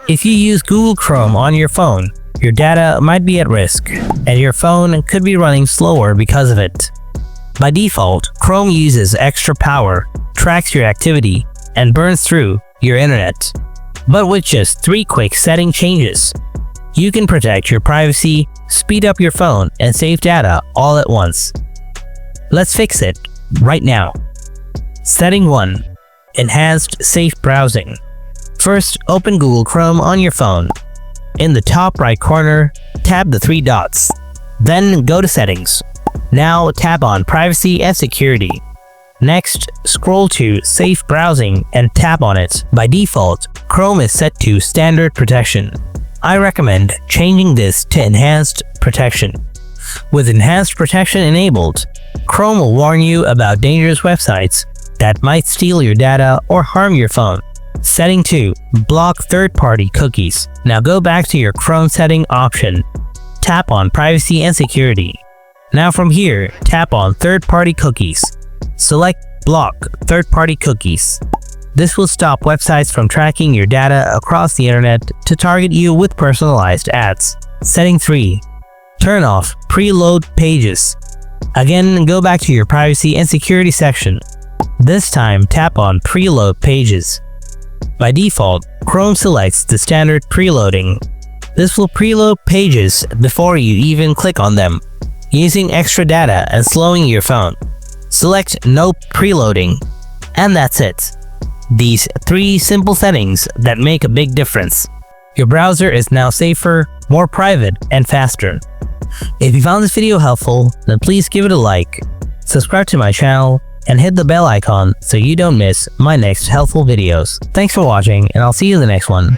If you use Google Chrome on your phone, your data might be at risk, and your phone could be running slower because of it. By default, Chrome uses extra power, tracks your activity, and burns through your internet. But with just 3 quick setting changes, you can protect your privacy, speed up your phone, and save data all at once. Let's fix it right now. Setting 1. Enhanced Safe Browsing. First, open Google Chrome on your phone. In the top right corner, tap the 3 dots. Then go to Settings. Now tap on Privacy and Security. Next, scroll to Safe Browsing and tap on it. By default, Chrome is set to Standard Protection. I recommend changing this to Enhanced Protection. With Enhanced Protection enabled, Chrome will warn you about dangerous websites that might steal your data or harm your phone. Setting 2. Block third-party cookies. Now go back to your Chrome setting option. Tap on Privacy and Security. Now from here, tap on Third-party cookies. Select Block third-party cookies. This will stop websites from tracking your data across the internet to target you with personalized ads. Setting 3. Turn off preload pages. Again, go back to your Privacy and Security section. This time, tap on Preload Pages. By default, Chrome selects the standard preloading. This will preload pages before you even click on them, using extra data and slowing your phone. Select No Preloading, and that's it. These 3 simple settings that make a big difference. Your browser is now safer, more private, and faster. If you found this video helpful, then please give it a like, subscribe to my channel, and hit the bell icon so you don't miss my next helpful videos. Thanks for watching, and I'll see you in the next one.